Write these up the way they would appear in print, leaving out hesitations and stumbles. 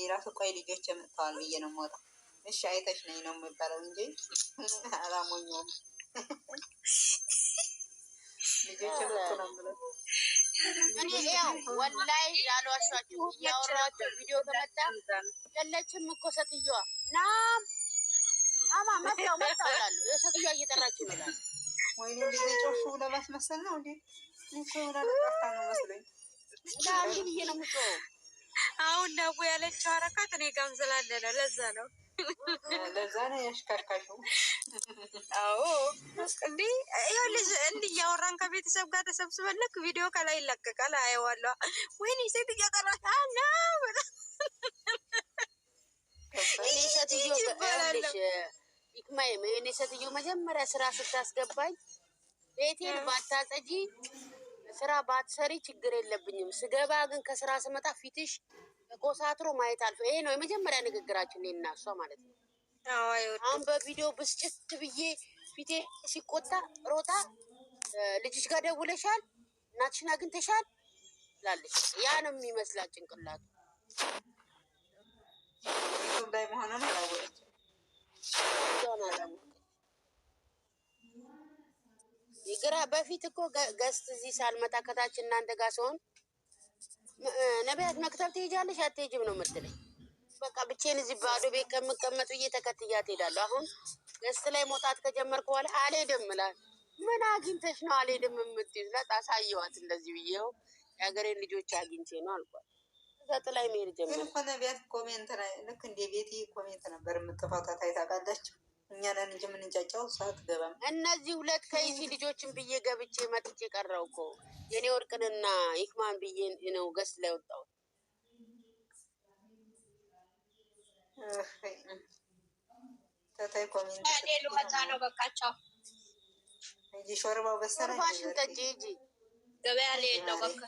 ራሱ ቆይ ልጆች የምጥተዋል ብዬ ነው የምወጣው። እሺ አይተሽ ነኝ ነው የሚባለው እንጂ አላሞኘውም። ልጆች የመጡ ነው ብለው እኔ ያው ወላይ ያሏቸው እያወራቸው ቪዲዮ ከመጣ የለችም እኮ ሴትዮዋ ናማ መጣው እላለሁ። የሴትዮዋ እየጠራች ይመጣል። ወይኔ ልጅ ጮሹ ለማስመሰል ነው እንዴ? እኮ ለጠፋ ነው መስሎኝ ዳሪ ብዬ ነው የምጮኸው። አሁን ዳቦ ያለችው አረካት እኔ ጋም ስላለነ ለዛ ነው ያሽካካሽው። አዎ እንዴ ያው ልጅ እንዲህ እያወራን ከቤተሰብ ጋር ተሰብስበን ልክ ቪዲዮ ከላይ ይለቀቃል። አየዋለሁ። ወይኔ ሴት እያጠራች እኔ ሴትዮ ያለሽ ይክማይ እኔ ሴትዮ መጀመሪያ ስራ ስታስገባኝ ቤቴን ባታጸጂ ስራ ባትሰሪ ችግር የለብኝም። ስገባ ግን ከስራ ስመጣ ፊትሽ ኮሳትሮ ማየት አልፈ። ይሄ ነው የመጀመሪያ ንግግራችን እኔና እሷ ማለት ነው። አሁን በቪዲዮ ብስጭት ብዬ ፊቴ ሲቆጣ ሮጣ ልጅሽ ጋር ደውለሻል፣ እናትሽን አግኝተሻል ትላለች። ያ ነው የሚመስላት ጭንቅላቱ ላይ መሆኑን አላወቀችም። ይግራ በፊት እኮ ገስት እዚህ ሳልመጣ ከታች እናንተ ጋር ሲሆን ነቢያት መክተብ ትሄጃለሽ አትሄጂም ነው የምትለኝ። በቃ ብቻዬን እዚህ ባዶ ቤት ከምቀመጥ ብዬ ተከትያት እሄዳለሁ። አሁን ገስት ላይ መውጣት ከጀመርኩ በኋላ አልሄድም እላለሁ። ምን አግኝተሽ ነው አልሄድም የምትይው? አሳየዋት እንደዚህ ብዬው የሀገሬን ልጆች አግኝቼ ነው አልኳት። እዛ ጥላኝ መሄድ ጀመርኩ። እኮ ነቢያት ኮሜንት ላይ ልክ እንደ ቤቴ ኮሜንት ነበር የምትፋታ ታውቃላችሁ። እኛ ነን እንጂ የምንጫጫው ሰዓት ገባም። እነዚህ ሁለት ከይሲ ልጆችን ብዬ ገብቼ መጥቼ ቀረው እኮ የኔ ወርቅንና ይክማን ብዬ ነው ገስት ላይ ወጣሁት። ተታይ ኮሜንት ልወጣ ነው በቃ ቻው። እንጂ ሾርባው በሰራ ሾርባሽን ጠጪ እንጂ ገበያ ልሄድ ነው በቃ።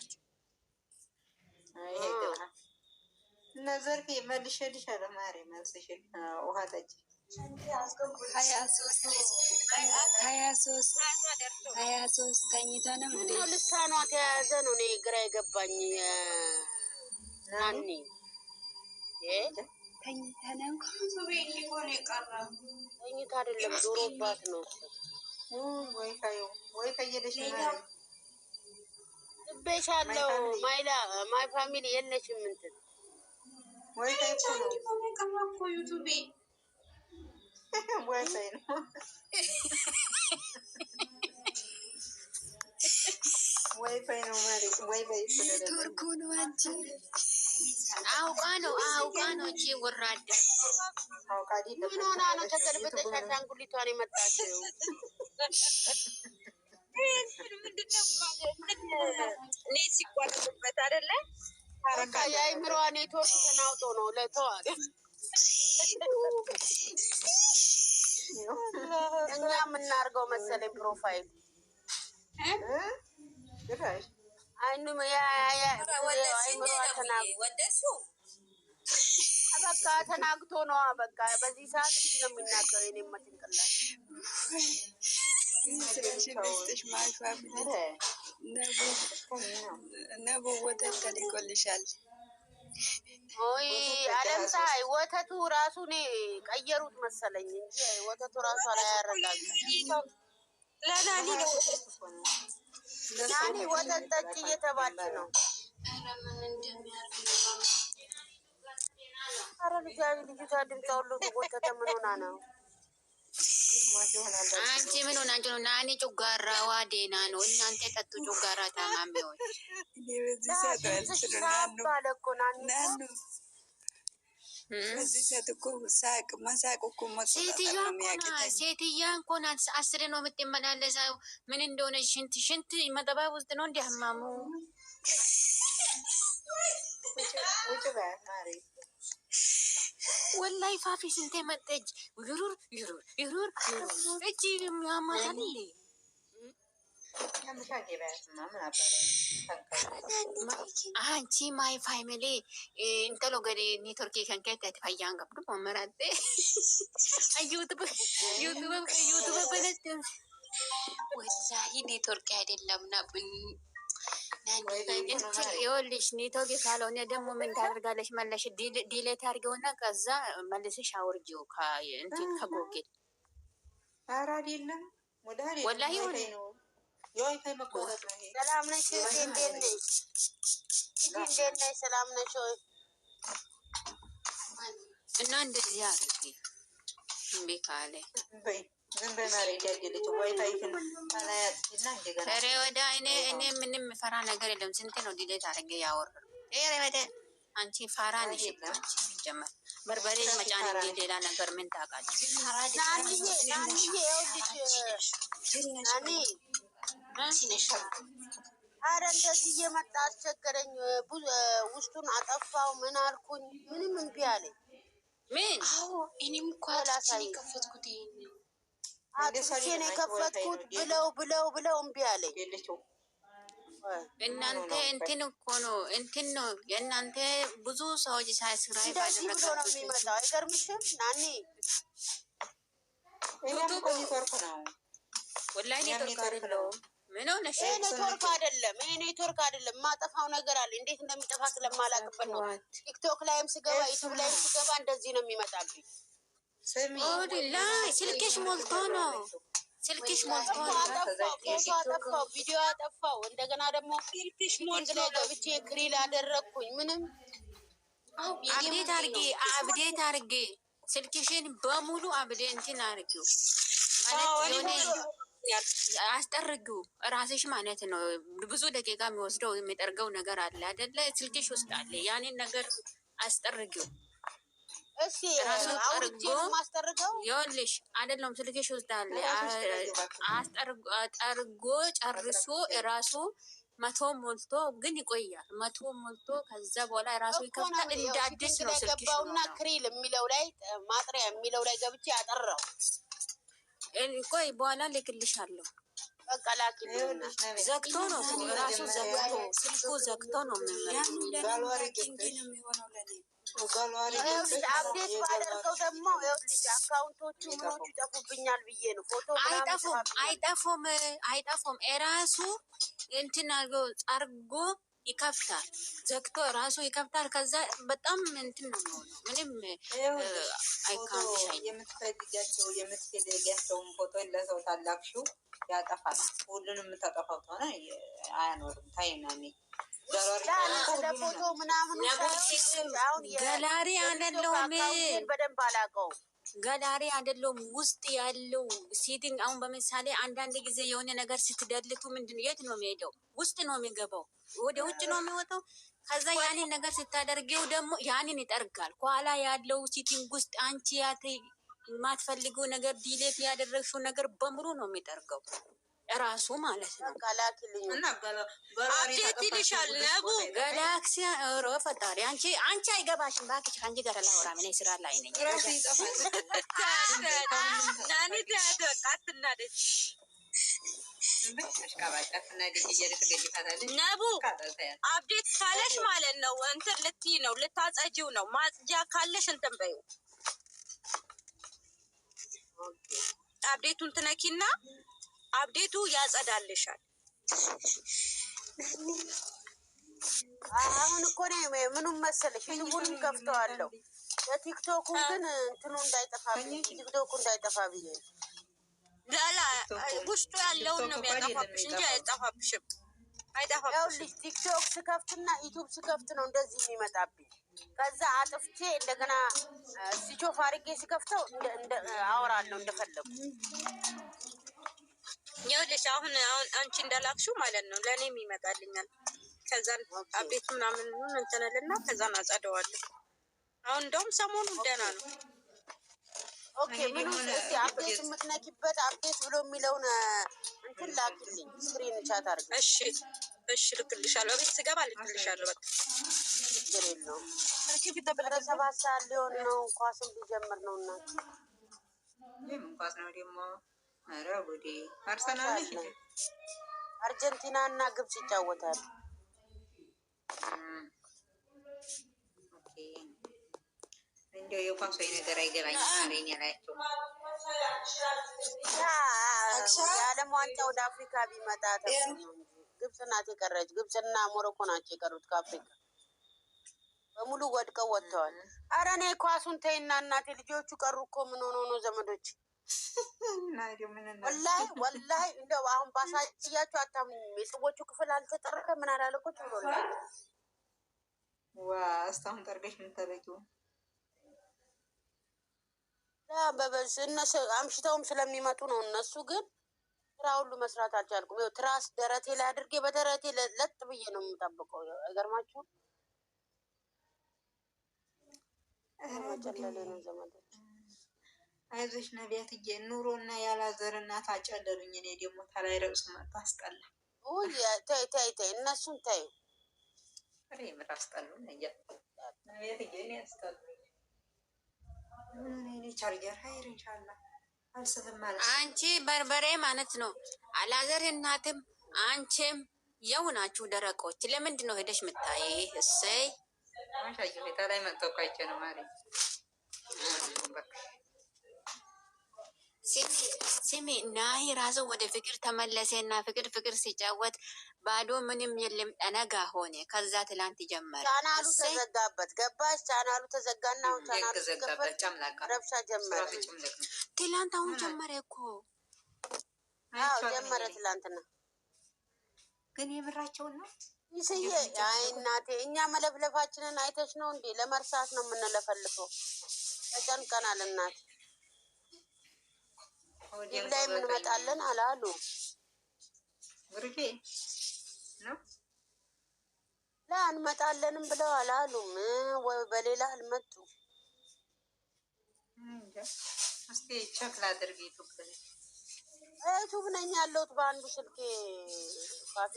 እና ዘርፌ መልሼልሻለሁ ማሬ መልስሽን ውሃ ጠጪ። 23 ተኝታ ነው እንዴ? ልሳኗ ተያያዘ ነው። እኔ ግራ የገባኝ ናኒ ተኝታ ነው ተኝታ አይደለም ዶሮባት ነው። ወይ ከየደሽ ልቤሻለው ማይላ ማይ ፋሚሊ የለሽም እንትን ወይ ከይኮ ነው ዩቱብ ዋይፋይ ነው ዋይፋይ ነው ማለት ዋይፋይ ቱርኩ ነው። አንቺ አውቃ ነው እንጂ ወራደ አውቃዲ ምን ሆና ነው ተገልብጠሽ አሻንጉሊቷን የመጣችው? እኔ ሲቋረጥበት አይደለ በቃ የአይምሮዋ ኔትወርክ ተናውጦ ነው ለተዋል። እኛ የምናርገው መሰለኝ ፕሮፋይል አይኑም አይምሮዋ በቃ ተናግቶ ነዋ። በቃ በዚህ ሰዓት እንዲህ ነው የሚናገረው። የኔማ ጭንቅላት ነቡ ወተት ተልኮልሻል። ኦይ አለም ፀሐይ ወተቱ ራሱ እኔ ቀየሩት መሰለኝ እንጂ ወተቱ ራሱ አላያረጋግጥም። ለናኒ ነው ናኒ ወተት ጠጪ እየተባለች ነው። ኧረ ልጅቷ ድምጿ ሁሉ ተጎተተ። ምን ሆና ነው? አንቺ ምን ሆናችሁ ነው? ናኒ ጮጋራዋ ዴና ነው። እናንተ ጠጡ ጮጋራ ታማሚዎች። ሴትዮዋ እንኳን አስሬ ነው የምትመላለሰው። ምን እንደሆነ ሽንት መጠባ ውስጥ ነው እንዲያማሙ ወላይ ፋፊ ስንቴ መጠጅ ይሩር እጅ የሚያማታል። አንቺ ማይ ፋሚሊ እንተሎ ገዴ ኔትወርክ ከንከት ፈያን ገብዱ መመራጤ ዩቱብ በለስ ወላሂ ኔትወርክ አይደለም ይኸውልሽ ኔትወርክ ካልሆነ ደግሞ ምን ታደርጋለሽ? መለሽ ዲሌት አድርገውና ከዛ መልሰሽ አውርጂው እንትን ከጎግል። ኧረ አይደለም ወላሂ የዋይፋይ መቆረጥ ነው ይሄ። ሰላም ነሽ? እንዴት ነሽ? እንዴት ነሽ? ሰላም ነሽ ወይ? እና እንደዚህ አድርጊ እምቢ ካለ ኧረ ወደ እኔ ምንም ፈራ ነገር የለም። ስንቴ ነው ዲሌት አድርጌ ያወራል። ኧረ ወደ አንቺ ፋራ ነሽ። ጀመር በርበሬ መጫን እንጂ ሌላ ነገር ምን ታውቃለሽ? አረ እንደዚህ እየመጣ አስቸገረኝ። ውስጡን አጠፋው። ምን አልኩኝ? ምንም እምቢ አለኝ። ምን እኔም እኮ አላሳይ ከፈትኩት አጥቼ ነው የከፈትኩት ብለው እምቢ አለኝ። እናንተ እንትን እኮ ነው እንትን ነው የእናንተ ብዙ ሰዎች ሳይስራይ እንደዚህ ብሎ ነው የሚመጣው። አይገርምሽም ናኒ? ወላሂ ኔትወርክ ነው። ምን ሆነሽ? ኔትወርክ አይደለም፣ ይሄ ኔትወርክ አይደለም። የማጠፋው ነገር አለ። እንዴት እንደሚጠፋ ስለማላውቅበት ነው። ቲክቶክ ላይም ስገባ ዩቱብ ላይም ስገባ እንደዚህ ነው የሚመጣብኝ። ላይ ስልክሽ ሞልቶ ነው። ስልክሽ ሞልቶ ነው። አጠፋው፣ ቪዲዮ አጠፋው። እንደገና ደግሞ ቲንግ ላይ ገብቼ ክሪል አደረግኩኝ። ምንም አብዴት አርጌ ስልክሽን በሙሉ አብዴት እንትን አርጊው ማለት አስጠርጊው ራስሽ ማለት ነው። ብዙ ደቂቃ የሚወስደው የሚጠርገው ነገር አለ አይደለ? ስልክሽ ውስጥ አለ። ያንን ነገር አስጠርጊው። እሺ አውርጄ ነው ማስጠርገው። ይኸውልሽ አይደለም ስልክሽ ውስጥ አለ። አስጠርጎ ጨርሶ ራሱ መቶ ሞልቶ ግን ይቆያል። መቶ ሞልቶ ከዛ በኋላ ራሱ ይከፍታል። እንደ አዲስ ነው ስልክሽ ገባውና ክሪል የሚለው ላይ ማጥሪያ የሚለው ላይ ገብቼ አጠራው። ቆይ በኋላ ልክልሻለሁ። በቃ ላኪልኝ። ዘግቶ ነው ራሱ ዘግቶ ስልኩ ዘግቶ ነው አፕዴት ባደርገው ደግሞ ይኸውልሽ አካውንቶቹ ምኖቹ ይጠፉብኛል ብዬ ነው። ፎቶ አይጠፉም። እራሱ እንትን አርጎ ይከፍታል። ዘግቶ ራሱ ይከፍታል። ከዛ በጣም እንትን ነው የሚሆነው። ምንም አይካምሽ የምትፈልጊያቸውን ፎቶ ለሰው ታላክሽው ያጠፋል። ሁሉንም የምታጠፋው ከሆነ አያኖርም። ታይናኔ ለፎቶ ምናምኑ ገላሪ አይደለሁም። በደንብ አላውቀውም። ገላሪ አይደለሁም። ውስጥ ያለው ሴቲንግ አሁን በምሳሌ አንዳንድ ጊዜ የሆነ ነገር ስትደልቱ ምንድን የት ነው የሚሄደው? ውስጥ ነው የሚገባው። ወደ ውጭ ነው የሚወጣው። ከዛ ያንን ነገር ስታደርገው ደግሞ ያንን ይጠርጋል። ከኋላ ያለው ሴቲንግ ውስጥ አንቺ የማትፈልገው ነገር ዲሌት ያደረግሽው ነገር በሙሉ ነው የሚጠርገው እራሱ ማለት ነው። አፕዴት ይልሻል ነቡ ጋላክሲ ሮ ፈጣሪ አንቺ አይገባሽም። እባክሽ ከአንቺ ጋር ላወራ ምን ስራ ላይ ነኝ። ናኒ ተያደቃትናደች ነቡ አፕዴት ካለሽ ማለት ነው እንትን ልትይ ነው ልታጸጂው ነው። ማጽጃ ካለሽ እንትን በይው። አፕዴቱን ትነኪና አፕዴቱ ያጸዳልሻል። አሁን እኮ ነው ምኑን መሰለሽ ሁሉንም ከፍተዋለሁ። ለቲክቶኩ ግን እንትኑ እንዳይጠፋብኝ ቲክቶኩ እንዳይጠፋ ብዬ ላላ ውስጡ ያለውን ነው የሚያጠፋብሽ እንጂ አይጠፋብሽም። ይኸውልሽ ቲክቶክ ስከፍትና ዩቱብ ስከፍት ነው እንደዚህ የሚመጣብኝ። ከዛ አጥፍቼ እንደገና ሲቾፍ አድርጌ ስከፍተው አወራለሁ እንደፈለጉ። ይኸውልሽ አሁን አንቺ እንዳላክሽው ማለት ነው ለእኔም ይመጣልኛል። ከዛን አፕዴት ምናምን እንትንልና ከዛን አጸደዋለሁ። አሁን እንደውም ሰሞኑን ደህና ነው። ኦኬ ምን እስቲ አፕዴት የምትነኪበት አፕዴት ብሎ የሚለውን እንትን ላኪልኝ። ስክሪን ቻት አድርግ። እሺ ልክልሻለሁ። ቤት ስገባ ልክልሻለሁ። በቃ ችግር የለውም። ወደ 7 ሰዓት ሊሆን ነው። ኳስም ሊጀምር ነው። እና ኳስ ነው ደግሞ ኧረ ጉዴ! አርሰናል አርጀንቲና እና ግብጽ ይጫወታሉ። እንደው የኳስ ነገር አይገባኝም። አሬኛ ላይቸው የዓለም ዋንጫ ወደ አፍሪካ ቢመጣ ግብጽ ናት የቀረች። ግብጽና ሞሮኮ ናቸው የቀሩት ከአፍሪካ በሙሉ ወድቀው ወጥተዋል። ኧረ እኔ ኳሱን ተይና እናቴ ልጆቹ ቀሩ እኮ ምን ሆኖ ነው ዘመዶች? ወላሂ እንደው አሁን ባሳያችሁ አታምኑም። የሰዎቹ ክፍል አልተጠረገ ምን አላለቆች ብሎላል። ዋ እስካሁን ጠርገሽ ምን ታደርጊው? በበስ እነሱ አምሽተውም ስለሚመጡ ነው። እነሱ ግን ስራ ሁሉ መስራት አልቻልኩም። ይኸው ትራስ ደረቴ ላይ አድርጌ በደረቴ ለጥ ብዬ ነው የምጠብቀው። አይገርማችሁም? መጨለሌ ነው ዘመዶች። አይዞሽ ነቢያትዬ፣ ኑሮና ያላዘር እናት አጨለሉኝ። እኔ ደግሞ ታላይ ረቅሱ መጣ አስጠላ። ተይ እነሱን ተይ። ምር አስጠሉ ነቢያትዬ፣ እኔ አስጠሉ። እኔ ቻርጀር ሀይር ኢንሻላህ አልስልም ማለት አንቺ በርበሬ ማለት ነው። አላዘር እናትም አንቺም የው ናችሁ ደረቆች። ለምንድን ነው ሄደሽ ምታይ? እሰይ ማሻየ ቤታ ላይ መጥተው እኮ አይቼ ነው ማሪ። ሲሚ ናሂ ራሱ ወደ ፍቅር ተመለሰና ፍቅር ሲጫወት ባዶ ምንም የለም ጠነጋ ሆነ። ከዛ ትላንት ጀመረ ቻናሉ ተዘጋበት። ገባሽ? ቻናሉ ተዘጋና አሁን ቻናሉ ተዘጋበት። ረብሻ ጀመረ። ትላንት አሁን ጀመረ እኮ ጀመረ ትላንትና። ግን የምራቸውን ነው ይስዬ። አይ እናቴ እኛ መለፍለፋችንን አይተሽ ነው እንዴ? ለመርሳት ነው የምንለፈልፈው። ተጨንቀናል እናቴ። ይብ ላይ የምንመጣለን አላሉ ብሩኬ ነው እንመጣለንም ብለው አላሉም። ወይ በሌላ አልመጡ። እስቲ ቸክ ላድርግ። ዩቱብ ነኝ ያለሁት በአንዱ ስልኬ ካፌ።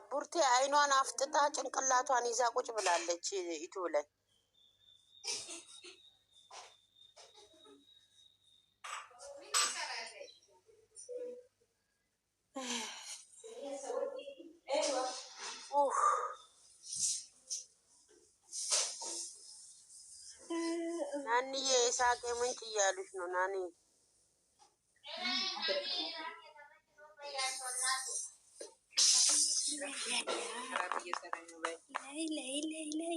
ቡርቴ አይኗን አፍጥጣ ጭንቅላቷን ይዛ ቁጭ ብላለች ዩቱብ ላይ። ናንዬ የሳቄ ምንጭ እያሉሽ ነው ናኒ።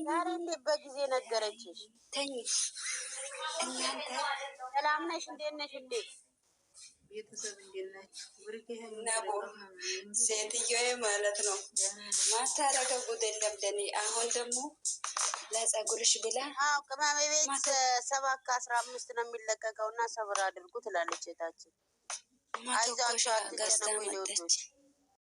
ዛሬ እንዴት በጊዜ ነገረችሽ? እናንተ ሰላም ነሽ? እንዴት ነሽ? እንዴት ቤተሰብ እንዴት ናችሁ? ሴትዮዬ ማለት ነው ማታረገው ጉድ የለም ለኔ። አሁን ደግሞ ለጸጉርሽ ብላ ቅመሜ ቤት 7:15 ነው የሚለቀቀው እና ሰብር አድርጉ ትላለች። የታችን አይዛችሁ አትጨነቁ።